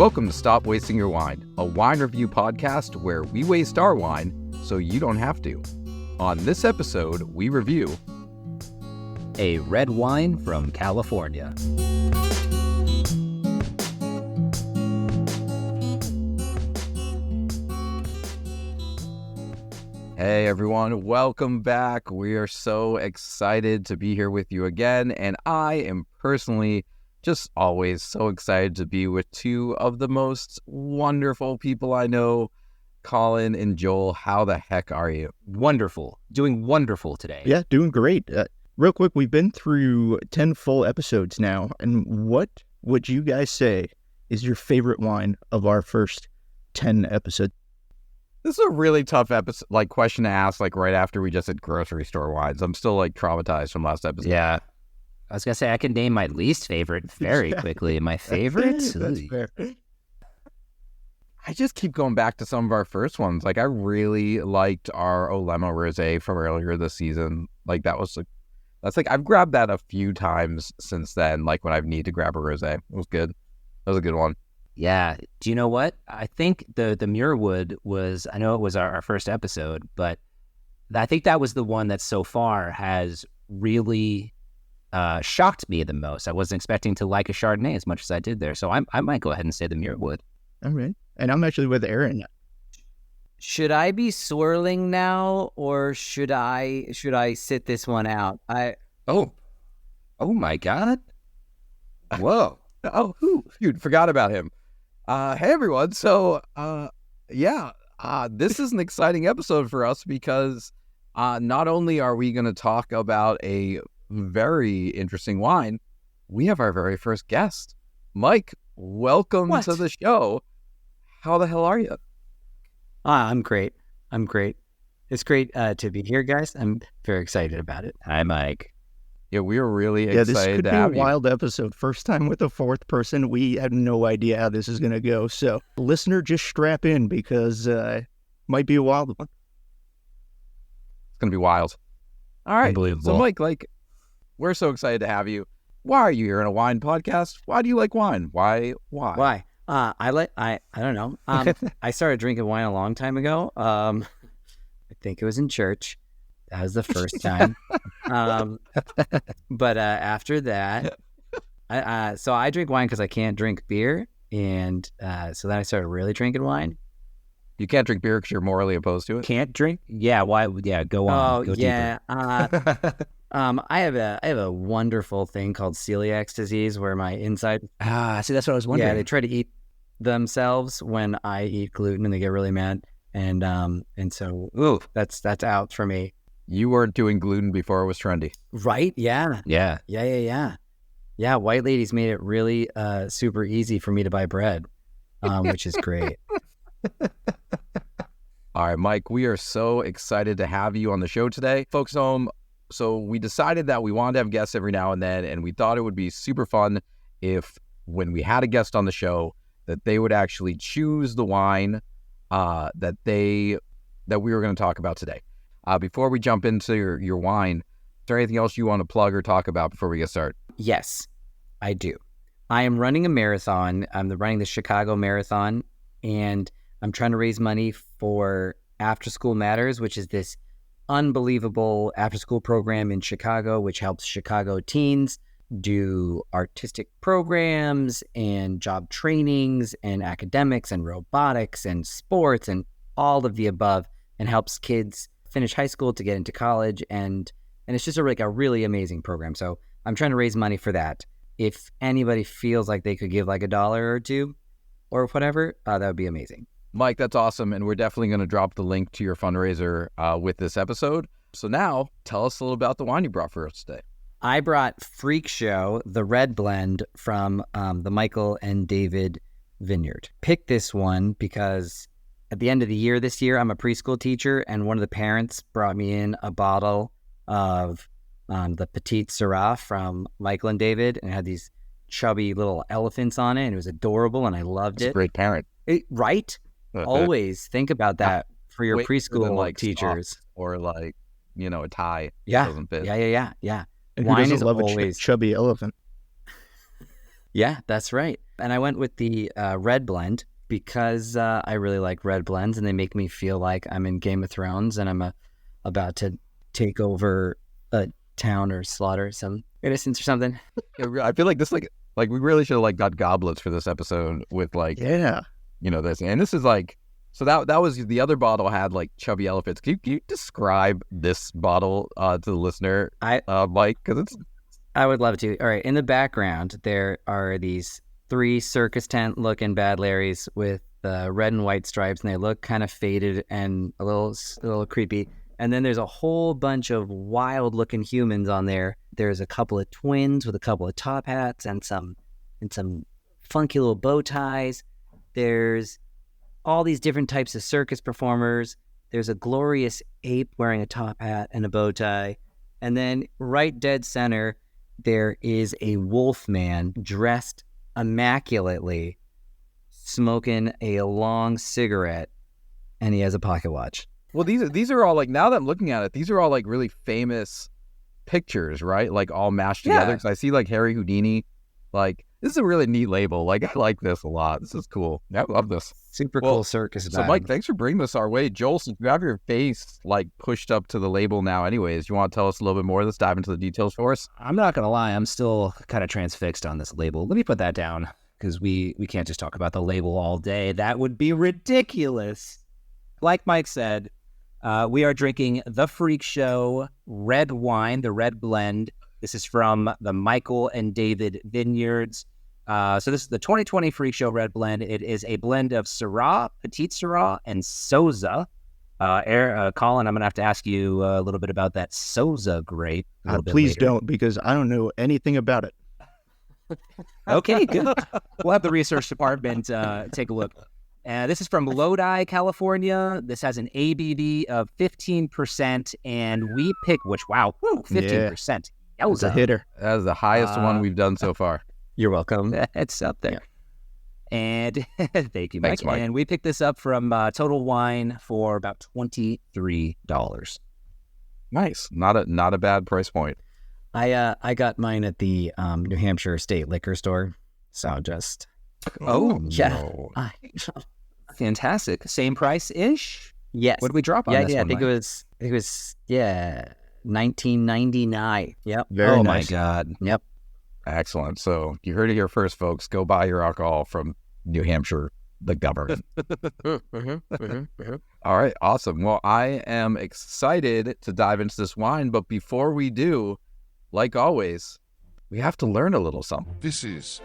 Welcome to Stop Wasting Your Wine, a wine review podcast where we waste our wine so you don't have to. On this episode, we review a red wine from California. Hey everyone, welcome back. We are so excited to be here with you again, and I am personally just always so excited to be with two of the most wonderful people I know. Colin and Joel, how the heck are you? Wonderful. Doing wonderful today. Yeah, doing great. Real quick, we've been through 10 full episodes now, and what would you guys say is your favorite wine of our first 10 episodes? This is a really tough episode, question to ask, right after we just had grocery store wines. I'm still traumatized from last episode. Yeah. I was going to say, I can name my least favorite very quickly. My favorite? That's fair. I just keep going back to some of our first ones. I really liked our Olema Rosé from earlier this season. I've grabbed that a few times since then, when I've needed to grab a rosé. It was good. That was a good one. Yeah. Do you know what? I think the Muirwood was, I know it was our first episode, but I think that was the one that so far has really shocked me the most. I wasn't expecting to like a Chardonnay as much as I did there. So I might go ahead and say the Muirwood. All right. And I'm actually with Aaron. Should I be swirling now, or should I sit this one out? Oh my God. Whoa. Dude, forgot about him. Hey everyone. So, this is an exciting episode for us because not only are we going to talk about a very interesting wine, we have our very first guest. Mike, welcome to the show. How the hell are you? I'm great. It's great to be here, guys. I'm very excited about it. Hi, Mike. Yeah, we are really excited this could to be have a wild episode. First time with a fourth person. We have no idea how this is going to go. So, listener, just strap in because it might be a wild one. It's going to be wild. All right. Unbelievable. So, Mike, we're so excited to have you. Why are you here in a wine podcast? Why do you like wine? Why? I don't know. I started drinking wine a long time ago. I think it was in church. That was the first time. But after that, so I drink wine because I can't drink beer. And so then I started really drinking wine. You can't drink beer because you're morally opposed to it? Can't drink? Yeah, why? Yeah, go on. Go yeah. deeper. I have a wonderful thing called celiac disease where my inside. See, that's what I was wondering. Yeah, they try to eat themselves when I eat gluten, and they get really mad. And so that's out for me. You weren't doing gluten before it was trendy. Right? Yeah. Yeah. Yeah, white ladies made it really super easy for me to buy bread, which is great. All right, Mike, we are so excited to have you on the show today. Folks at home, so we decided that we wanted to have guests every now and then, and we thought it would be super fun if when we had a guest on the show that they would actually choose the wine that we were going to talk about today. Before we jump into your wine, is there anything else you want to plug or talk about before we get started? Yes, I do. I am running a marathon. I'm running the Chicago Marathon, and I'm trying to raise money for After School Matters, which is this unbelievable after-school program in Chicago, which helps Chicago teens do artistic programs and job trainings and academics and robotics and sports and all of the above, and helps kids finish high school to get into college. And it's just a really amazing program. So I'm trying to raise money for that. If anybody feels like they could give $1 or $2 or whatever, that would be amazing. Mike, that's awesome. And we're definitely going to drop the link to your fundraiser with this episode. So now tell us a little about the wine you brought for us today. I brought Freakshow, the Red Blend from the Michael and David Vineyard. Picked this one because at the end of the year this year, I'm a preschool teacher, and one of the parents brought me in a bottle of the Petite Syrah from Michael and David, and it had these chubby little elephants on it, and it was adorable, and I loved it. A great parent. Right? Always think about that for your preschool teachers. Or a tie. Yeah. Doesn't fit. Yeah. And Wine who is doesn't love always a chubby elephant? Yeah, that's right. And I went with the Red Blend because I really like red blends, and they make me feel like I'm in Game of Thrones and I'm about to take over a town or slaughter some innocents or something. I feel like this like we really should have like got goblets for this episode with like Yeah. this, and this is like, so that was the other bottle had like chubby elephants. Can you describe this bottle to the listener, Mike? Because I would love to. All right, in the background there are these 3 circus tent looking Bad Larrys with red and white stripes, and they look kind of faded and a little creepy. And then there's a whole bunch of wild looking humans on there. There's a couple of twins with a couple of top hats and some funky little bow ties. There's all these different types of circus performers. There's a glorious ape wearing a top hat and a bow tie. And then right dead center, there is a wolf man dressed immaculately, smoking a long cigarette, and he has a pocket watch. well, these are all like, now that I'm looking at it, these are all like really famous pictures, right? Like all mashed together. Because I see like Harry Houdini. Like, this is a really neat label. Like, I like this a lot. This is cool. I love this. Super Well, cool circus So, vibe. Mike, thanks for bringing this our way. Joel, since you have your face like pushed up to the label now, anyways, you want to tell us a little bit more? Let's dive into the details for us. I'm not going to lie. I'm still kind of transfixed on this label. Let me put that down because we can't just talk about the label all day. That would be ridiculous. Like Mike said, we are drinking the Freakshow Red Wine, the Red Blend. This is from the Michael and David Vineyards. So this is the 2020 Freakshow Red Blend. It is a blend of Syrah, Petite Syrah, and Soza. Colin, I'm going to have to ask you a little bit about that Soza grape. Please don't, because I don't know anything about it. Okay, good. We'll have the research department take a look. This is from Lodi, California. This has an ABV of 15%, and we pick, 15%. It's a hitter. That is the highest one we've done so far. You're welcome. It's up there. And thank you, Mike. Thanks, Mike. And we picked this up from Total Wine for about $23. Nice. Not a bad price point. I got mine at the New Hampshire State Liquor Store. So just No. Fantastic. Same price-ish? yes. What did we drop on Yeah, this yeah. one, I think it was $19.99. Yep. Very my nice. God. Yep. Excellent. So you heard it here first, folks. Go buy your alcohol from New Hampshire, the government. All right. Awesome. Well, I am excited to dive into this wine. But before we do, like always, we have to learn a little something. This is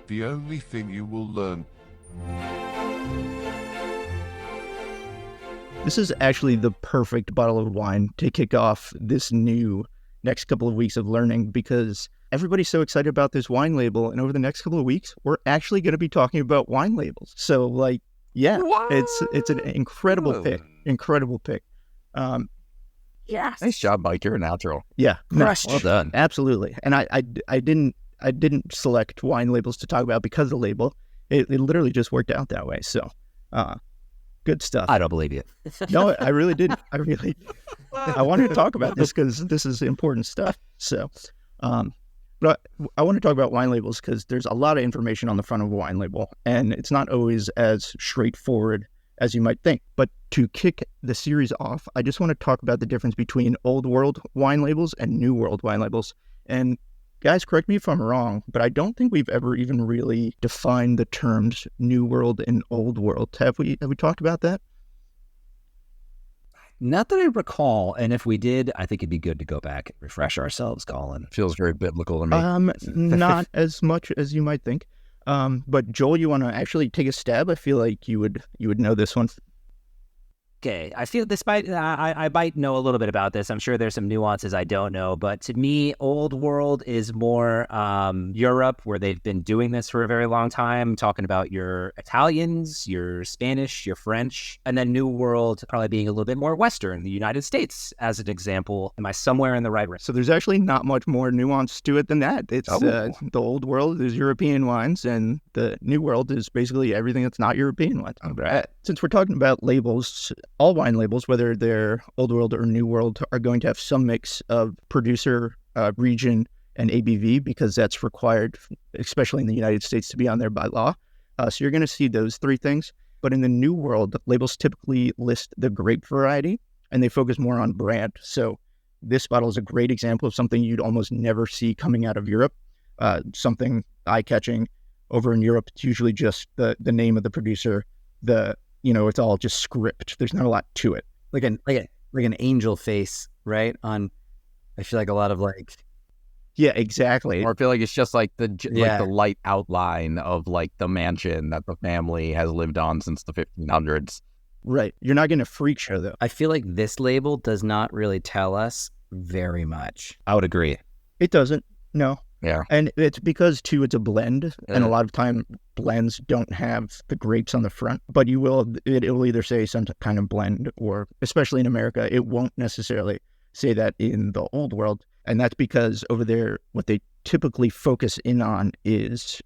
the only thing you will learn. This is actually the perfect bottle of wine to kick off this new next couple of weeks of learning, because everybody's so excited about this wine label, and over the next couple of weeks, we're actually going to be talking about wine labels. So, like, yeah, it's an incredible pick. Incredible pick. Yes. Nice job, Mike. You're a natural. Yeah, Crushed. Well done. absolutely. And I didn't select wine labels to talk about because of the label. It literally just worked out that way. So, good stuff. I don't believe you. No, I really didn't. I wanted to talk about this because this is important stuff. So, but I want to talk about wine labels because there's a lot of information on the front of a wine label, and it's not always as straightforward as you might think. But to kick the series off, I just want to talk about the difference between old world wine labels and new world wine labels. And guys, correct me if I'm wrong, but I don't think we've ever even really defined the terms new world and old world. Have we talked about that? Not that I recall, and if we did, I think it'd be good to go back and refresh ourselves, Colin. Feels very biblical to me. Not as much as you might think. But Joel, you want to actually take a stab? I feel like you would know this one. Okay, I feel despite I might know a little bit about this. I'm sure there's some nuances I don't know, but to me, old world is more Europe, where they've been doing this for a very long time. I'm talking about your Italians, your Spanish, your French, and then new world probably being a little bit more Western, the United States, as an example. Am I somewhere in the right range? So there's actually not much more nuance to it than that. It's the old world is European wines, and the new world is basically everything that's not European wines. All right. Since we're talking about labels, all wine labels, whether they're old world or new world, are going to have some mix of producer, region, and ABV because that's required, especially in the United States, to be on there by law. So you're going to see those three things. But in the New World, labels typically list the grape variety and they focus more on brand. So this bottle is a great example of something you'd almost never see coming out of Europe. Something eye-catching. Over in Europe, it's usually just the name of the producer. It's all just script. There's not a lot to it. Like an angel face, right? I feel like a lot of like. Yeah, exactly. Or I feel like it's just like the light outline of like the mansion that the family has lived on since the 1500s. Right. You're not getting a freak show, though. I feel like this label does not really tell us very much. I would agree. It doesn't. No. Yeah. And it's because, too, it's a blend. And a lot of time, blends don't have the grapes on the front. But it will either say some kind of blend, or especially in America, it won't necessarily say that in the old world. And that's because over there, what they typically focus in on is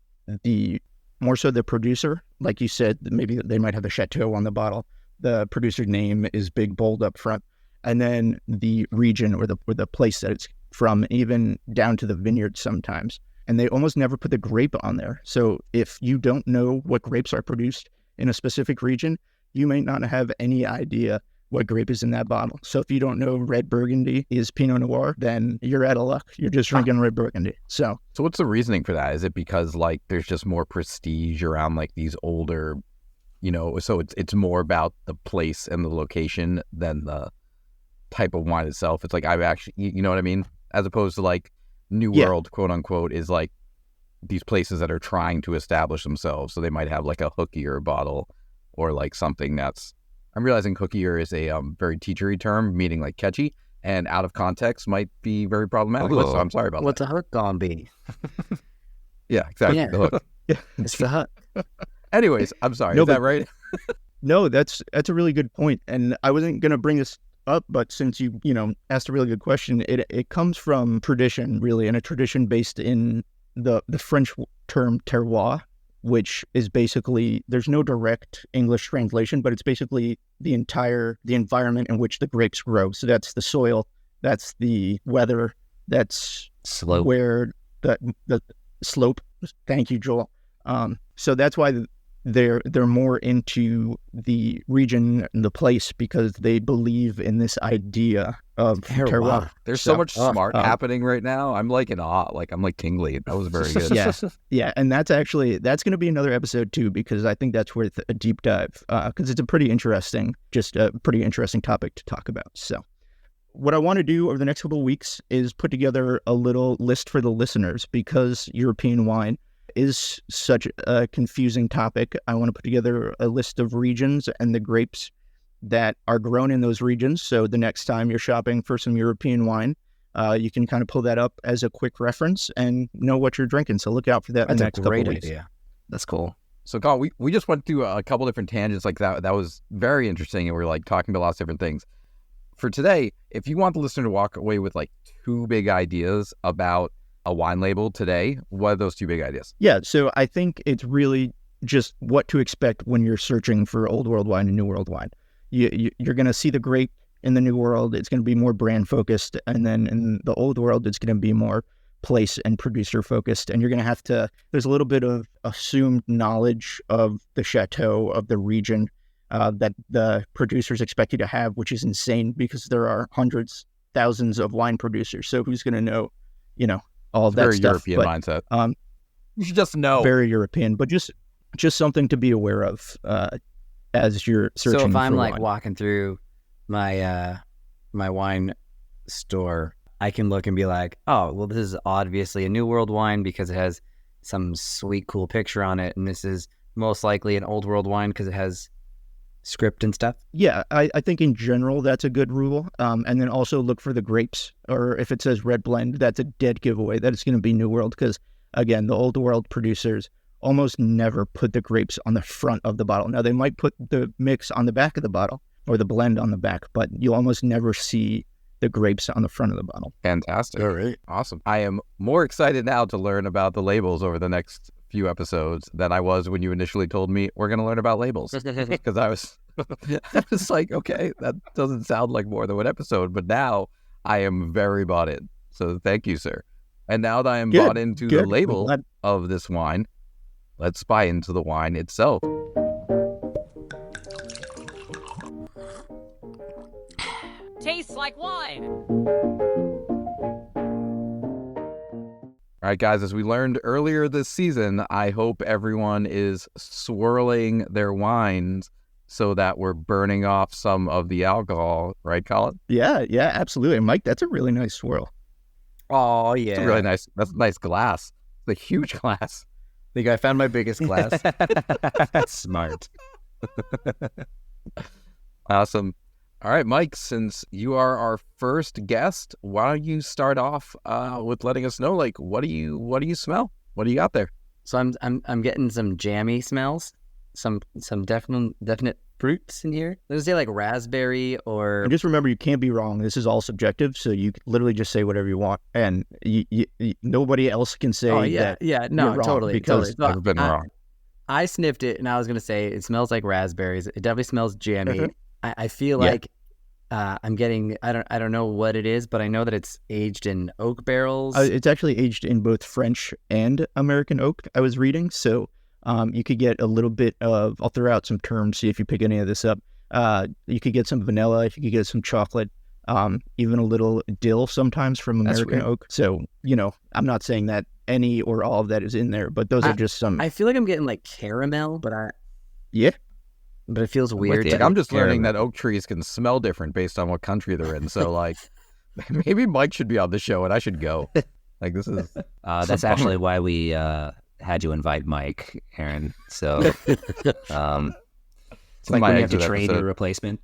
more so the producer. Like you said, maybe they might have the chateau on the bottle. The producer's name is big, bold up front. And then the region or the place that it's from, even down to the vineyard sometimes. And they almost never put the grape on there. So if you don't know what grapes are produced in a specific region, you may not have any idea what grape is in that bottle. So if you don't know red Burgundy is Pinot Noir, then you're out of luck. You're just drinking red Burgundy. So what's the reasoning for that? Is it because like there's just more prestige around like these older, so it's more about the place and the location than the type of wine itself? It's like I've actually, you know what I mean? As opposed to like New World, quote unquote, is like these places that are trying to establish themselves. So they might have like a hookier bottle or like something that's, I'm realizing hookier is a very teachery term, meaning like catchy, and out of context might be very problematic. So I'm sorry about What's that. a hook gonna be? Yeah, exactly. Yeah. The hook. It's the hook. Anyways, I'm sorry. Is that right? No, that's a really good point. And I wasn't going to bring this up, but since you asked a really good question, it comes from tradition, really, and a tradition based in the French term terroir, which is basically, there's no direct English translation, but it's basically the environment in which the grapes grow. So that's the soil, that's the weather, that's Slope. where the slope. Thank you, Joel. So that's why they're more into the region and the place, because they believe in this idea of terroir. There's so much smart happening right now. I'm like in awe. Like I'm like tingly. That was very good. Yeah. And that's going to be another episode too, because I think that's worth a deep dive, because it's a pretty interesting topic to talk about. So what I want to do over the next couple of weeks is put together a little list for the listeners, because European wine is such a confusing topic. I want to put together a list of regions and the grapes that are grown in those regions. So the next time you're shopping for some European wine, you can kind of pull that up as a quick reference and know what you're drinking. So look out for that in the next couple of weeks. Idea. That's cool. So Colin, we just went through a couple different tangents like that. That was very interesting. And we're like talking about lots of different things. For today, if you want the listener to walk away with like two big ideas about a wine label today, what are those two big ideas? Yeah, so I think it's really just what to expect when you're searching for Old World wine and New World wine. You're going to see the grape in the New World. It's going to be more brand focused. And then in the Old World, it's going to be more place and producer focused. And you're going to have to, there's a little bit of assumed knowledge of the chateau, of the region that the producers expect you to have, which is insane because there are hundreds, thousands of wine producers. So who's going to know, all It's that very stuff. European mindset. You should just know. Very European, but just something to be aware of as you're searching. So if I'm for like wine. walking through my my wine store, I can look and be like, oh, well, this is obviously a New World wine because it has some sweet, cool picture on it, and this is most likely an Old World wine because it has script and stuff. Yeah, I think in general that's a good rule. And then also look for the grapes, or if it says red blend, that's a dead giveaway that it's going to be New World, because again, the Old World producers almost never put the grapes on the front of the bottle. Now they might put the mix on the back of the bottle or the blend on the back, but you almost never see the grapes on the front of the bottle. Fantastic. All right. Awesome. I am more excited now to learn about the labels over the next few episodes than I was when you initially told me we're going to learn about labels, because I was like, okay, that doesn't sound like more than one episode, but now I am very bought in. So thank you, sir. And now that I am Good, bought into good. the I'm label glad- of this wine, let's buy into the wine itself. Tastes like wine. All right, guys, as we learned earlier this season, I hope everyone is swirling their wines so that we're burning off some of the alcohol. Right, Colin? Yeah, absolutely. Mike, that's a really nice swirl. Oh, yeah. It's a really nice, that's a nice glass. It's a huge glass. I think I found my biggest glass. Smart. Awesome. All right, Mike, since you are our first guest, why don't you start off with letting us know, like, what do you smell? What do you got there? So I'm getting some jammy smells, some definite fruits in here. Let's say like raspberry or And just remember, you can't be wrong. This is all subjective, so you can literally just say whatever you want, and nobody else can say that. no, you're wrong totally, because totally. Never been wrong. I sniffed it and I was gonna say it smells like raspberries. It definitely smells jammy. Mhm. I feel Yeah. like I'm getting I don't know what it is, but I know that it's aged in oak barrels. It's actually aged in both French and American oak, I was reading. So you could get a little bit of, I'll throw out some terms, see if you pick any of this up. You could get some vanilla, you could get some chocolate, even a little dill sometimes from That's American weird. oak. So, I'm not saying that any or all of that is in there, but those are just some. I feel like I'm getting like caramel, but Yeah. it feels weird. Like, I'm just learning that oak trees can smell different based on what country they're in. So, like, maybe Mike should be on the show and I should go. Like, this is That's some actually bummer. why we had you invite Mike, Aaron. So it's like my when you have to exit train episode. your replacement.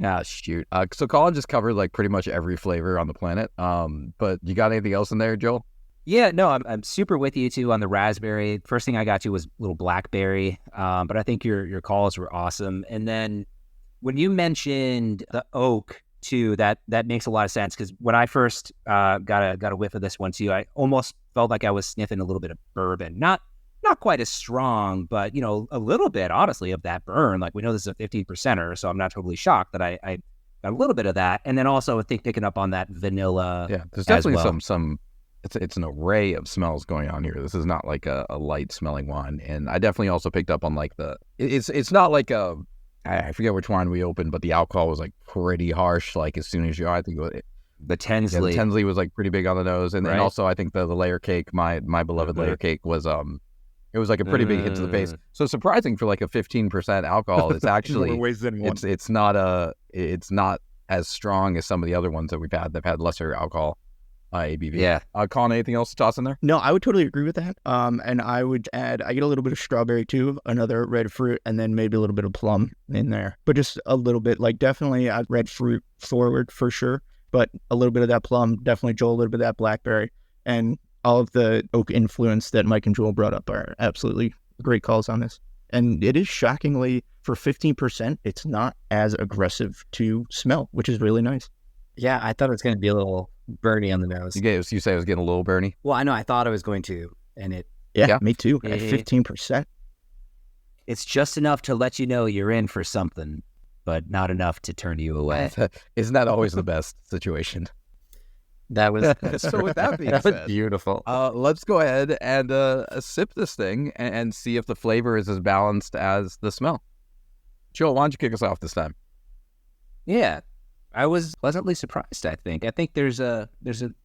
Ah, shoot. So Colin just covered like pretty much every flavor on the planet. But you got anything else in there, Joel? Yeah, no, I'm super with you too on the raspberry. First thing I got you was a little blackberry, but I think your calls were awesome. And then when you mentioned the oak too, that makes a lot of sense because when I first got a whiff of this one too, I almost felt like I was sniffing a little bit of bourbon, not quite as strong, but a little bit honestly of that burn. Like we know this is a 15%er, so I'm not totally shocked that I got a little bit of that, and then also I think picking up on that vanilla. Yeah, there's as definitely well. some. It's an array of smells going on here. This is not like a light smelling wine, and I definitely also picked up on like it's not like I forget which wine we opened, but the alcohol was like pretty harsh. Like as soon as I think it was, The Tinsley. the Tinsley was like pretty big on the nose, and Right. also I think the layer cake, my beloved layer cake was it was like a pretty big hit to the face. So surprising for like a 15% alcohol. It's actually ways than one. it's not as strong as some of the other ones that we've had that've had lesser alcohol ABV. Yeah. Colin, anything else to toss in there? No, I would totally agree with that. And I would add, I get a little bit of strawberry too, another red fruit, and then maybe a little bit of plum in there. But just a little bit, like definitely red fruit forward for sure, but a little bit of that plum, definitely Joel, a little bit of that blackberry, and all of the oak influence that Mike and Joel brought up are absolutely great calls on this. And it is shockingly, for 15%, it's not as aggressive to smell, which is really nice. Yeah, I thought it was going to be a little burny on the nose. You say it was getting a little burny. Well, I know I thought I was going to, and it. Yeah, me too. At Yeah. 15%. It's just enough to let you know you're in for something, but not enough to turn you away. Isn't that always the best situation? That was So with that being that was said, beautiful. let's go ahead and sip this thing and see if the flavor is as balanced as the smell. Joel, why don't you kick us off this time? Yeah, I was pleasantly surprised. I think there's a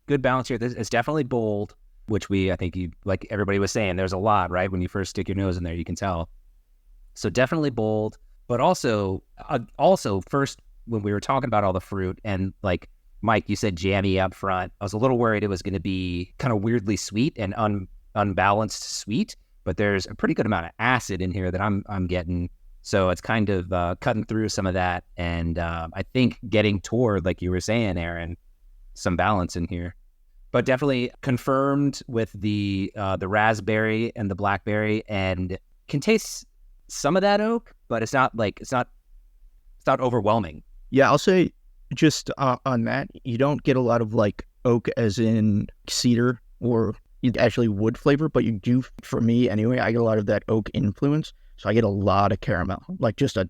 good balance here. It's definitely bold, which I think you, like everybody was saying, there's a lot, right? When you first stick your nose in there, you can tell. So definitely bold, but also first when we were talking about all the fruit and like Mike, you said jammy up front. I was a little worried it was going to be kind of weirdly sweet and unbalanced sweet, but there's a pretty good amount of acid in here that I'm getting. So it's kind of cutting through some of that, and I think getting toward, like you were saying, Aaron, some balance in here. But definitely confirmed with the raspberry and the blackberry, and can taste some of that oak, but it's not overwhelming. Yeah, I'll say just on that, you don't get a lot of like oak as in cedar or actually wood flavor, but you do, for me anyway, I get a lot of that oak influence. So I get a lot of caramel, like just a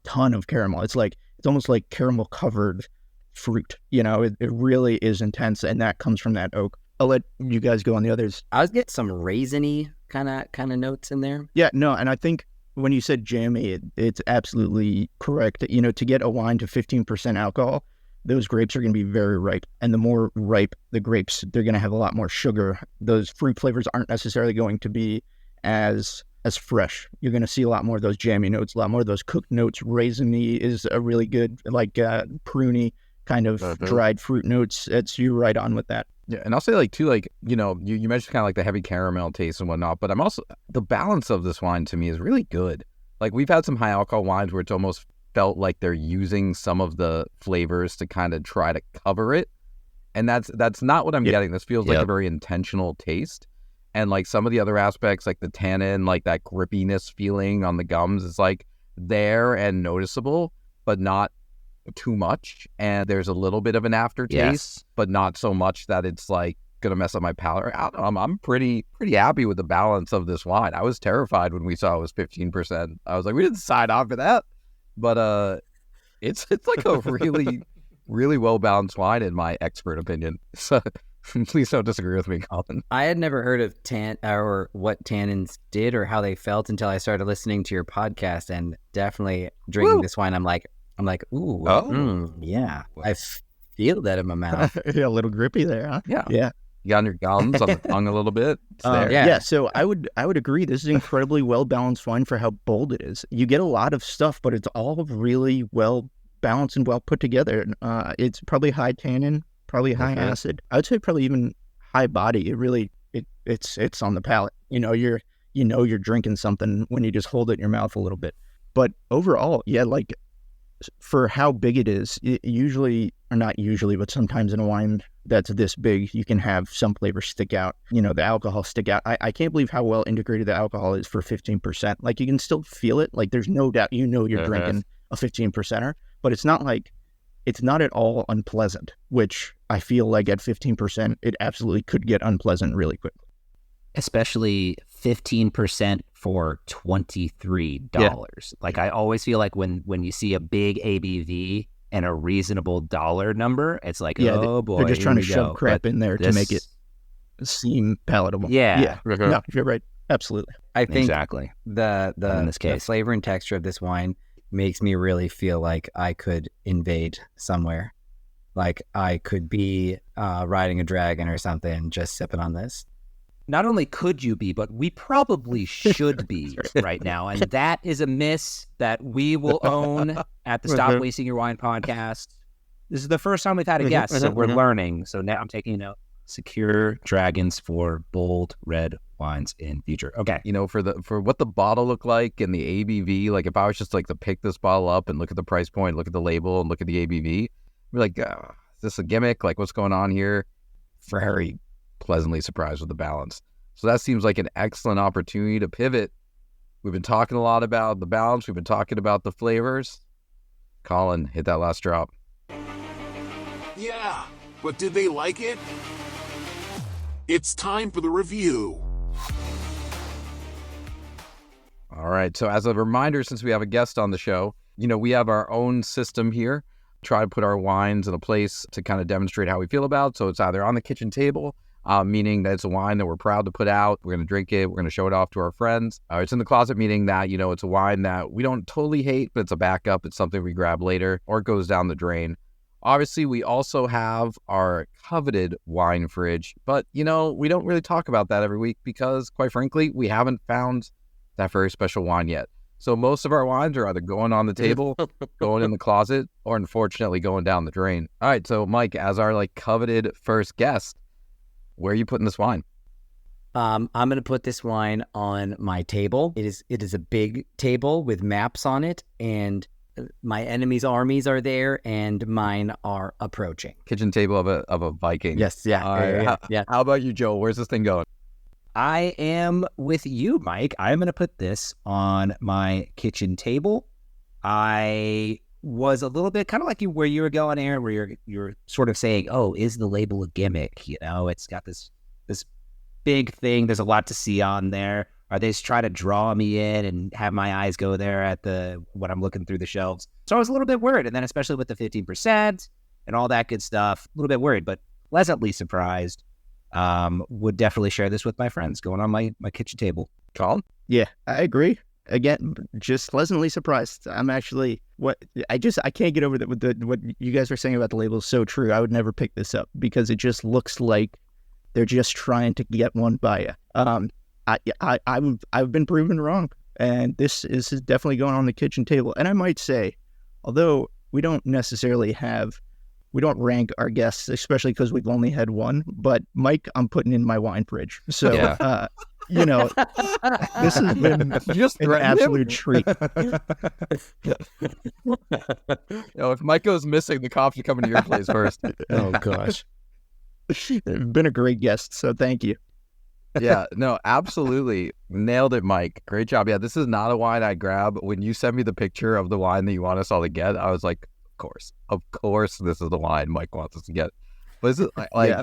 ton of caramel. It's almost like caramel covered fruit. It really is intense, and that comes from that oak. I'll let you guys go on the others. I was getting some raisiny kind of notes in there. Yeah, no, and I think when you said jammy, it's absolutely correct. To get a wine to 15% alcohol, those grapes are going to be very ripe. And the more ripe the grapes, they're going to have a lot more sugar. Those fruit flavors aren't necessarily going to be as fresh. You're going to see a lot more of those jammy notes, a lot more of those cooked notes. Raisiny is a really good, pruny kind of dried fruit notes. You're right on with that. Yeah, and I'll say you mentioned kind of like the heavy caramel taste and whatnot, but the balance of this wine to me is really good. Like, we've had some high alcohol wines where it's almost felt like they're using some of the flavors to kind of try to cover it, and that's not what I'm getting. This feels like a very intentional taste, and like some of the other aspects, like the tannin, like that grippiness feeling on the gums, is like there and noticeable, but not too much, and there's a little bit of an aftertaste, but not so much that it's like gonna mess up my palate. I don't know, I'm pretty happy with the balance of this wine. I was terrified when we saw it was 15%. I was like, we didn't sign on for that, but it's like a really really well balanced wine in my expert opinion. So please don't disagree with me, Colin. I had never heard of or what tannins did or how they felt until I started listening to your podcast, and definitely drinking this wine, I'm like, ooh, yeah. I feel that in my mouth. Yeah, a little grippy there, huh? Yeah. You got on your gums, on the tongue a little bit. It's there. Yeah. So I would agree. This is an incredibly well balanced wine for how bold it is. You get a lot of stuff, but it's all really well balanced and well put together. It's probably high tannin, probably high acid. I would say probably even high body. It really it's on the palate. You're drinking something when you just hold it in your mouth a little bit. But overall, yeah, like, for how big it is, usually, or not usually, but sometimes in a wine that's this big, you can have some flavors stick out, the alcohol stick out. I can't believe how well integrated the alcohol is for 15%. Like, you can still feel it. Like, there's no doubt, you're drinking a 15%er, but it's not at all unpleasant, which I feel like at 15%, it absolutely could get unpleasant really quickly. Especially 15% for $23. Like, I always feel like when you see a big ABV and a reasonable dollar number, it's like, oh boy, they're just trying to shove crap in there to make it seem palatable. Yeah. No, you're right. Absolutely. I think exactly. The in this case, the flavor and texture of this wine makes me really feel like I could invade somewhere. Like, I could be riding a dragon or something, just sipping on this. Not only could you be, but we probably should be right now. And that is a miss that we will own at the Stop Wasting Your Wine podcast. This is the first time we've had a guest, so we're learning. So now I'm taking note. Secure dragons for bold red wines in future. Okay. For what the bottle looked like and the ABV, like, if I was just like to pick this bottle up and look at the price point, look at the label, and look at the ABV, we're like, is this a gimmick? Like, what's going on here? Very pleasantly surprised with the balance. So that seems like an excellent opportunity to pivot. We've been talking a lot about the balance. We've been talking about the flavors. Colin, hit that last drop. Yeah, but did they like it? It's time for the review. All right. So as a reminder, since we have a guest on the show, we have our own system here. Try to put our wines in a place to kind of demonstrate how we feel about. So it's either on the kitchen table, meaning that it's a wine that we're proud to put out. We're going to drink it. We're going to show it off to our friends. It's in the closet, meaning that, it's a wine that we don't totally hate, but it's a backup. It's something we grab later, or it goes down the drain. Obviously, we also have our coveted wine fridge, but, we don't really talk about that every week because, quite frankly, we haven't found that very special wine yet. So most of our wines are either going on the table, going in the closet, or unfortunately going down the drain. All right, so Mike, as our coveted first guest, where are you putting this wine? I'm going to put this wine on my table. It is a big table with maps on it, and my enemy's armies are there, and mine are approaching. Kitchen table of a Viking. Yes, yeah. All right. Yeah. How about you, Joel? Where's this thing going? I am with you, Mike. I'm going to put this on my kitchen table. I was a little bit kind of like you, where you were going, Aaron, where you're sort of saying, "Oh, is the label a gimmick?" It's got this big thing. There's a lot to see on there. Are they just trying to draw me in and have my eyes go there at when I'm looking through the shelves? So I was a little bit worried, and then especially with the 15%, and all that good stuff. A little bit worried, but pleasantly surprised. Would definitely share this with my friends going on my kitchen table. Colin? Yeah, I agree. Again, just pleasantly surprised. I'm actually I can't get over that with what you guys were saying about the label is so true. I would never pick this up because it just looks like they're just trying to get one by you. I've been proven wrong, and this is definitely going on the kitchen table. And I might say, although we don't rank our guests, especially because we've only had one, but Mike, I'm putting in my wine fridge. So, this has been Just an absolute treat. If Mike goes missing, the cops are coming to your place first. Oh, gosh. Been a great guest, so thank you. Yeah, no, absolutely. Nailed it, Mike. Great job. Yeah, this is not a wine I grab. When you sent me the picture of the wine that you want us all to get, I was like, of course, this is the wine Mike wants us to get. But is it like yeah,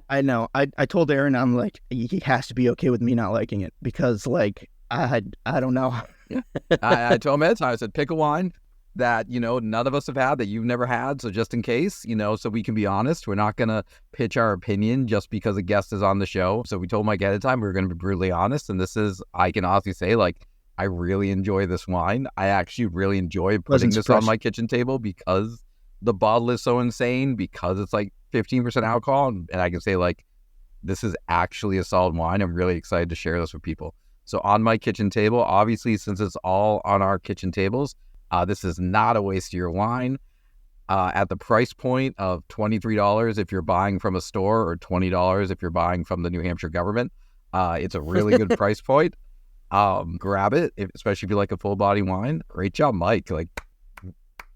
I know. I told Aaron, I'm like, he has to be okay with me not liking it because, like, I don't know. Yeah. I told him ahead of time, I said, pick a wine that, none of us have had, that you've never had. So just in case, so we can be honest, we're not going to pitch our opinion just because a guest is on the show. So we told Mike ahead of time, we were going to be brutally honest. And this is, I can honestly say, like, I really enjoy this wine. I actually really enjoy putting this on my kitchen table because the bottle is so insane, because it's like 15% alcohol. And I can say, like, this is actually a solid wine. I'm really excited to share this with people. So on my kitchen table, obviously, since it's all on our kitchen tables, this is not a waste of your wine. At the price point of $23 if you're buying from a store, or $20 if you're buying from the New Hampshire government, it's a really good price point. Grab it, especially if you like a full body wine. Great job, Mike. Like,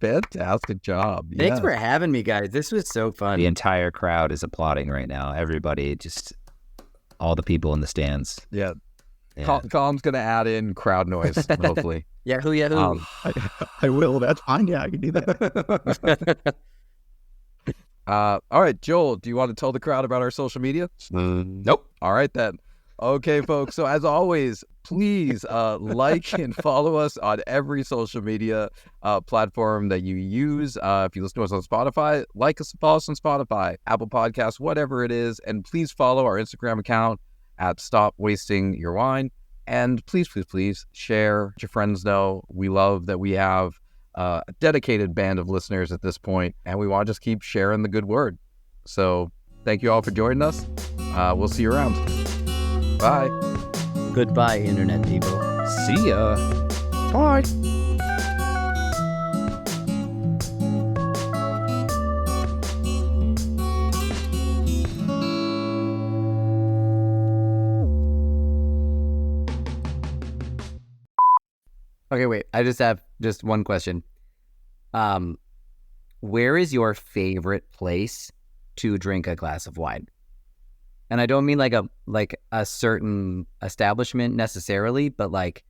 fantastic job. Thanks for having me, guys. This was so fun. The entire crowd is applauding right now. Everybody, just all the people in the stands. Yeah. Colin's going to add in crowd noise, hopefully. Yahoo. I will. That's fine. Yeah, I can do that. All right, Joel, do you want to tell the crowd about our social media? Nope. All right, then. Okay, folks. So as always, please like and follow us on every social media platform that you use. If you listen to us on Spotify, like us, follow us on Spotify, Apple Podcasts, whatever it is. And please follow our Instagram account at Stop Wasting Your Wine. And please, please, please share, let your friends know. We love that we have a dedicated band of listeners at this point, and we want to just keep sharing the good word. So thank you all for joining us. We'll see you around. Bye. Goodbye, internet people. See ya. Bye. Okay, wait. I just have one question. Where is your favorite place to drink a glass of wine? And I don't mean like a certain establishment necessarily, but like,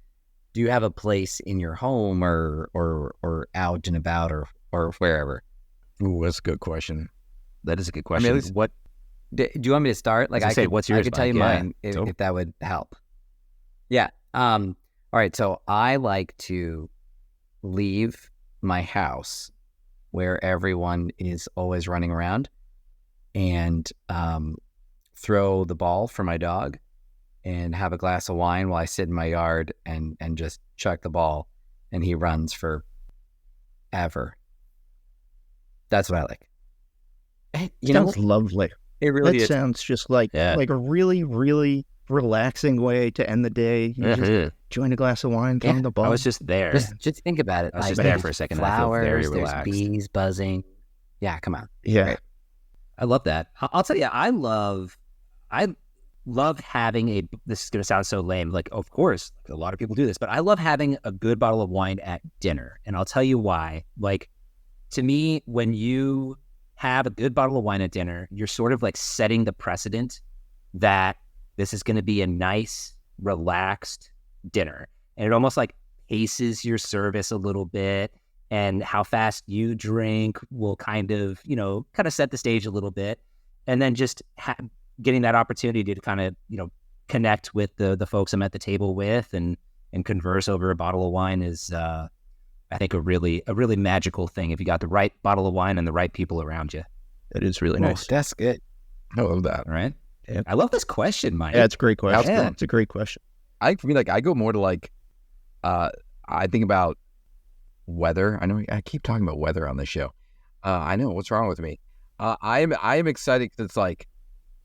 do you have a place in your home or out and about or wherever? Ooh, that's a good question. That is a good question. I mean, What Do you want me to start? Like, what's yours? I could tell you mine if that would help. Yeah. All right. So I like to leave my house where everyone is always running around and throw the ball for my dog and have a glass of wine while I sit in my yard and just chuck the ball and he runs for ever. That's what I like. Sounds lovely. It really is. Sounds just like a really, really relaxing way to end the day. You just join a glass of wine, throw the ball. I was just there. Just think about it. I was just there for a second. Flowers, I feel very there's relaxed. bees buzzing. Yeah, come on. Yeah. Right. I love that. I'll tell you, I love having this is going to sound so lame. Like, of course, a lot of people do this, but I love having a good bottle of wine at dinner. And I'll tell you why. Like, to me, when you have a good bottle of wine at dinner, you're sort of like setting the precedent that this is going to be a nice, relaxed dinner. And it almost like paces your service a little bit, and how fast you drink will kind of set the stage a little bit. And then just getting that opportunity to kind of, connect with the folks I'm at the table with and converse over a bottle of wine is I think a really magical thing if you got the right bottle of wine and the right people around you. It is really Oh, nice. that's good. I love that. Right? Yeah. I love this question, Mike. Yeah, it's a great question. Yeah. It's a great question. For me, like I go more to like, I think about weather. I know I keep talking about weather on this show. I know what's wrong with me. I am excited because it's like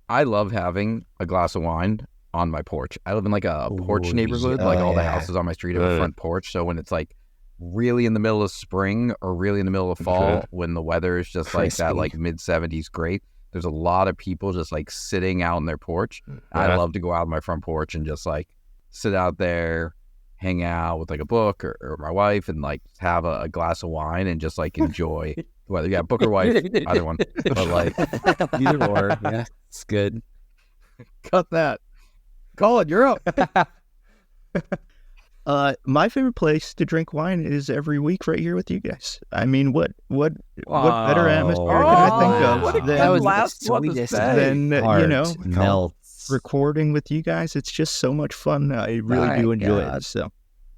I love having a glass of wine on my porch. I live in like a porch neighborhood. yeah. Like all the Yeah. houses on my street have a front porch. So when it's like really in the middle of spring or really in the middle of fall, when the weather is just like that, Crispy. like mid-70s, great. There's a lot of people just like sitting out on their porch. I love to go out on my front porch and just like sit out there, hang out with like a book or my wife and like have a glass of wine and just like enjoy the weather. Yeah, book or wife, either one. But like, Either or. Yeah, it's good. cut that. Colin, you're up. My favorite place to drink wine is every week right here with you guys. I mean, what better atmosphere can I think what a of good than, last one to say. than you know, melts. recording with you guys? It's just so much fun. I really do enjoy it. So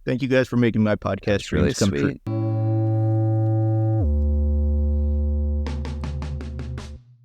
thank you guys for making my podcast Really dreams come true. sweet.